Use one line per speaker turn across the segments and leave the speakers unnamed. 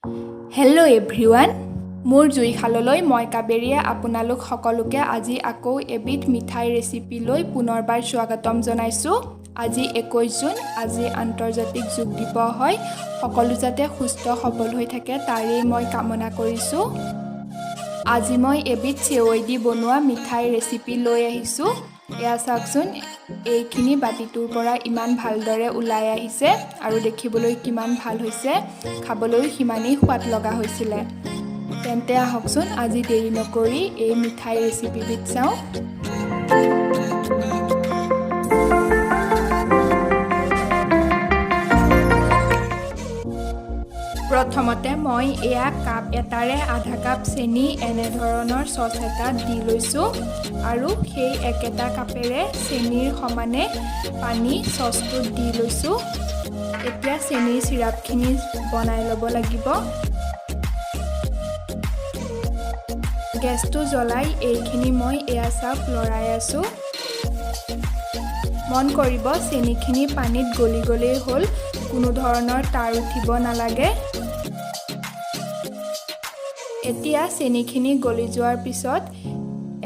Hello' everyone, মোৰ জুইশাললৈ মই কাবেৰীয়ে আপোনালোক সকলোকে আজি আকৌ এবিধ মিঠাই ৰেচিপি লৈ পুনৰবাৰ স্বাগতম জনাইছোঁ। আজি 21 জুন, আজি আন্তৰ্জাতিক যোগ দিৱস হয়। সকলো যাতে সুস্থ সবল হৈ থাকে তাৰেই মই কামনা কৰিছোঁ। আজি মই এবিধ চেৱৈ দি বনোৱা মিঠাই ৰেচিপি লৈ আহিছোঁ। এয়া চাওকচোন, এইখিনি বাতিটোৰ পৰা ইমান ভালদৰে ওলাই আহিছে আৰু দেখিবলৈ কিমান ভাল হৈছে, খাবলৈও সিমানেই সোৱাদ লগা হৈছিলে। তেন্তে আহকচোন আজি দেৰি নকৰি এই মিঠাই ৰেচিপিবিধ চাওঁ। প্ৰথমতে মই এয়া কাপ এটাৰে আধা কাপ চেনি এনেধৰণৰ চচ এটাত দি লৈছোঁ আৰু সেই একেটা কাপেৰে চেনিৰ সমানে পানী চচটোত দি লৈছোঁ। এতিয়া চেনিৰ চিৰাপখিনি বনাই ল'ব লাগিব। গেছটো জ্বলাই এইখিনি মই এয়া চাওক লৰাই আছোঁ। মন কৰিব চেনিখিনি পানীত গলি গলেই হ'ল, কোনো ধৰণৰ তাৰ উঠিব নালাগে। এতিয়া চেনিখিনি গলি যোৱাৰ পিছত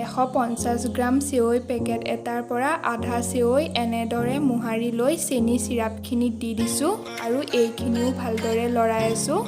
150 গ্ৰাম চেৱৈ পেকেট এটাৰ পৰা আধা চেৱৈ এনেদৰে মোহাৰি লৈ চেনি চিৰাপখিনিত দি দিছোঁ আৰু এইখিনিও ভালদৰে লৰাই আছোঁ।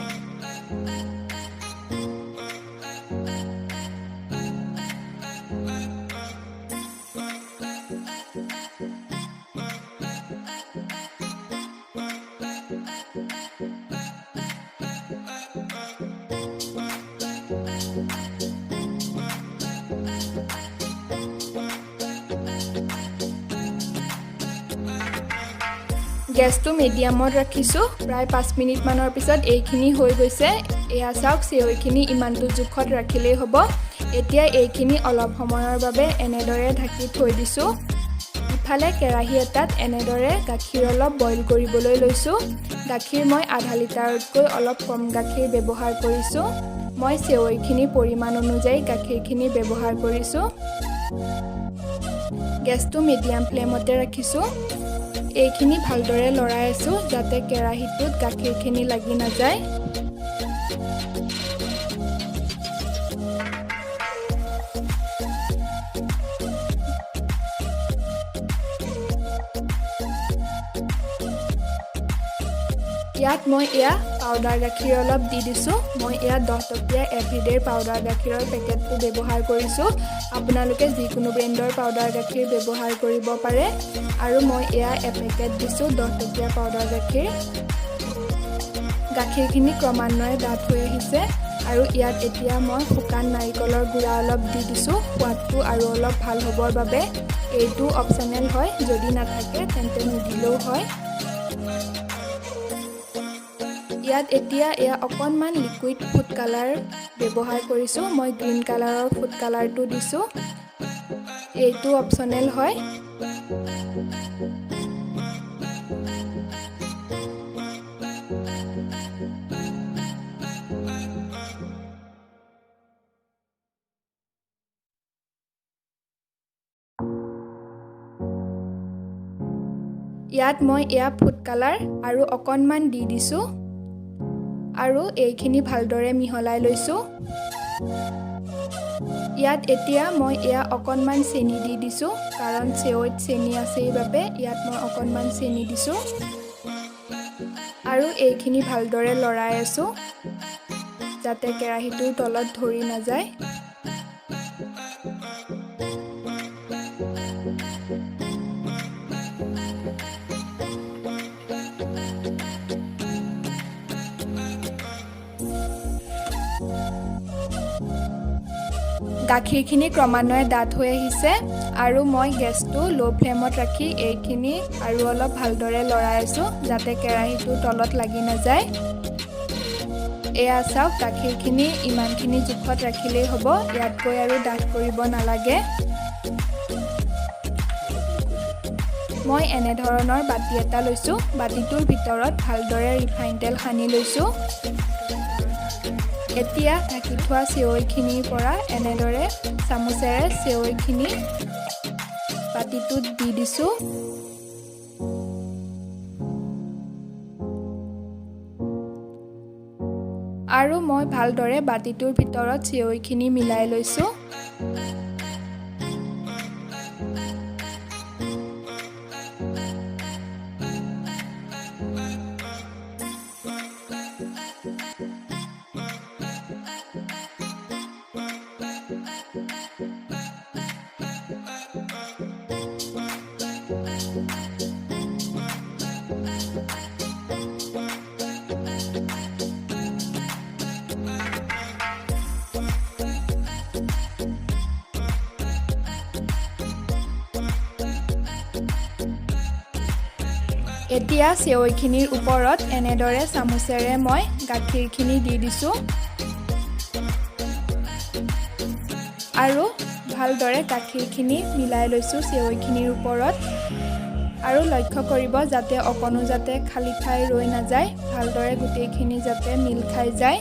গেছটো মিডিয়ামত ৰাখিছোঁ। প্ৰায় 5 মিনিটমানৰ পিছত এইখিনি হৈ গৈছে। এয়া চাওক চেৱৈখিনি ইমানটো জোখত ৰাখিলেই হ'ব। এতিয়া এইখিনি অলপ সময়ৰ বাবে এনেদৰে ঢাকি থৈ দিছোঁ। ইফালে কেৰাহী এটাত এনেদৰে গাখীৰ অলপ বইল কৰিবলৈ লৈছোঁ। গাখীৰ মই আধা লিটাৰতকৈ অলপ কম গাখীৰ ব্যৱহাৰ কৰিছোঁ। মই চেৱৈখিনি পৰিমাণ অনুযায়ী গাখীৰখিনি ব্যৱহাৰ কৰিছোঁ। গেছটো মিডিয়াম ফ্লেমতে ৰাখিছোঁ। এইখিনি ভালদৰে লৰাই আছোঁ যাতে কেৰাহীটোত গাখীৰখিনি লাগি নাযায়। ইয়াত মই এয়া পাউডাৰ গাখীৰ অলপ দি দিছোঁ। মই এয়া 10 টকীয়া এভৰিডেৰ পাউডাৰ গাখীৰৰ পেকেটটো ব্যৱহাৰ কৰিছোঁ। আপোনালোকে যিকোনো ব্ৰেণ্ডৰ পাউডাৰ গাখীৰ ব্যৱহাৰ কৰিব পাৰে। আৰু মই এয়া এপেকেট দিছোঁ 10 টকীয়া পাউডাৰ গাখীৰ। গাখীৰখিনি ক্ৰমান্বয়ে ডাঠ হৈ আহিছে আৰু ইয়াত এতিয়া মই শুকান নাৰিকলৰ গুড়া অলপ দি দিছোঁ সোৱাদটো আৰু অলপ ভাল হ'বৰ বাবে। এইটো অপচনেল হয়, যদি নাথাকে তেন্তে নিদিলেও হয়। ইয়াত এতিয়া এয়া অকণমান লিকুইড ফুড কালাৰ ব্যৱহাৰ কৰিছোঁ। মই গ্ৰীণ কালাৰৰ ফুড কালাৰটো দিছোঁ। এইটো অপচনেল হয়। ইয়াত মই এয়া ফুড কালাৰ আৰু অকণমান দি দিছোঁ আৰু এইখিনি ভালদৰে মিহলাই লৈছোঁ। ইয়াত এতিয়া মই এয়া অকণমান চেনি দি দিছোঁ, কাৰণ চেৱৈত চেনি আছেই বাবে ইয়াত মই অকণমান চেনি দিছোঁ আৰু এইখিনি ভালদৰে লৰাই আছোঁ যাতে কেৰাহীটোৰ তলত ধৰি নাযায়। গাখীৰখিনি ক্ৰমান্বয়ে ডাঠ হৈ আহিছে আৰু মই গেছটো ল' ফ্লেমত ৰাখি এইখিনি আৰু অলপ ভালদৰে লৰাই আছোঁ যাতে কেৰাহীটোৰ তলত লাগি নাযায়। এয়া চাওক গাখীৰখিনি ইমানখিনি জোখত ৰাখিলেই হ'ব, ইয়াতকৈ আৰু ডাঠ কৰিব নালাগে। মই এনেধৰণৰ বাতি এটা লৈছোঁ। বাতিটোৰ ভিতৰত ভালদৰে ৰিফাইন তেল সানি লৈছোঁ। এতিয়া ঢাকি থোৱা চেৱৈখিনিৰ পৰা এনেদৰে চামুচেৰে চেৱৈখিনি বাতিটোত দি দিছোঁ। আৰু মই ভালদৰে বাতিটোৰ ভিতৰত চেৱৈখিনি মিলাই লৈছোঁ। এতিয়া চেৱৈখিনিৰ ওপৰত এনেদৰে চামুচেৰে মই গাখীৰখিনি দি দিছোঁ আৰু ভালদৰে গাখীৰখিনি মিলাই লৈছোঁ চেৱৈখিনিৰ ওপৰত। আৰু লক্ষ্য কৰিব যাতে অকণো যাতে খালী ঠাই ৰৈ নাযায়, ভালদৰে গোটেইখিনি যাতে মিল খাই যায়।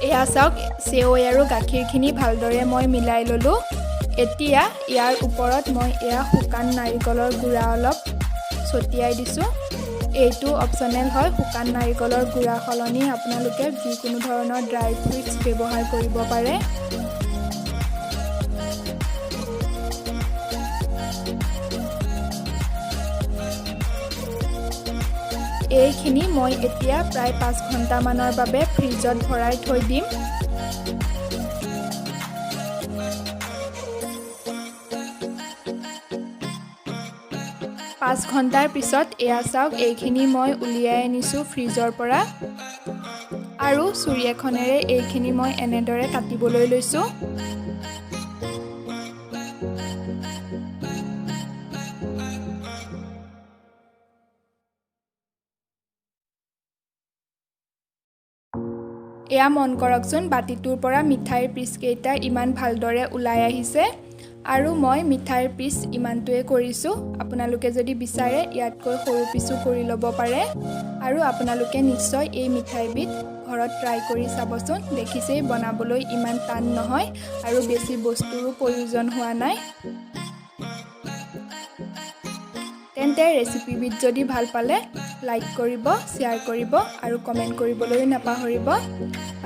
এয়া চাওক, চেৱৈ আৰু গাখীৰখিনি ভালদৰে মই মিলাই ল'লোঁ। এতিয়া ইয়াৰ ওপৰত মই এয়া শুকান নাৰিকলৰ গুড়া অলপ ছটিয়াই দিছোঁ। এইটো অপশ্যনেল হয়, শুকান নাৰিকলৰ গুড়া সলনি আপোনালোকে যিকোনো ধৰণৰ ড্ৰাই ফ্ৰুইটছ ব্যৱহাৰ কৰিব পাৰে। এইখিনি মই এতিয়া প্ৰায় 5 ঘণ্টামানৰ বাবে ফ্ৰিজত ভৰাই থৈ দিম। পাঁচ ঘণ্টাৰ পিছত এয়া চাওক, এইখিনি মই উলিয়াই আনিছোঁ ফ্ৰিজৰ পৰা আৰু চুৰি এখনেৰে এইখিনি মই এনেদৰে কাটিবলৈ লৈছোঁ। এয়া মন কৰকচোন, বাতিটোৰ পৰা মিঠাইৰ পিচকেইটা ইমান ভালদৰে ওলাই আহিছে আৰু মই মিঠাইৰ পিচ ইমানটোৱে কৰিছোঁ। আপোনালোকে যদি বিচাৰে ইয়াতকৈ সৰু পিচো কৰি ল'ব পাৰে আৰু আপোনালোকে নিশ্চয় এই মিঠাইবিধ ঘৰত ট্ৰাই কৰি চাবচোন। দেখিছেই বনাবলৈ ইমান টান নহয় আৰু বেছি বস্তুৰো প্ৰয়োজন হোৱা নাই। তেন্তে ৰেচিপিবিধ যদি ভাল পালে লাইক কৰিব, শ্বেয়াৰ কৰিব আৰু কমেণ্ট কৰিবলৈ নাপাহৰিব।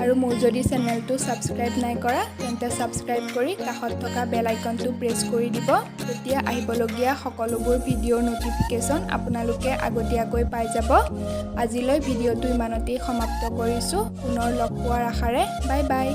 আৰু মোৰ যদি চেনেলটো ছাবস্ক্ৰাইব নাই কৰা তেন্তে ছাবস্ক্ৰাইব কৰি কাষত থকা বেল আইকনটো প্ৰেছ কৰি দিব। তেতিয়া আহিবলগীয়া সকলোবোৰ ভিডিঅ'ৰ ন'টিফিকেশ্যন আপোনালোকে আগতীয়াকৈ পাই যাব। আজিলৈ ভিডিঅ'টো ইমানতেই সমাপ্ত কৰিছোঁ। পুনৰ লগ পোৱাৰ আশাৰে বাই বাই।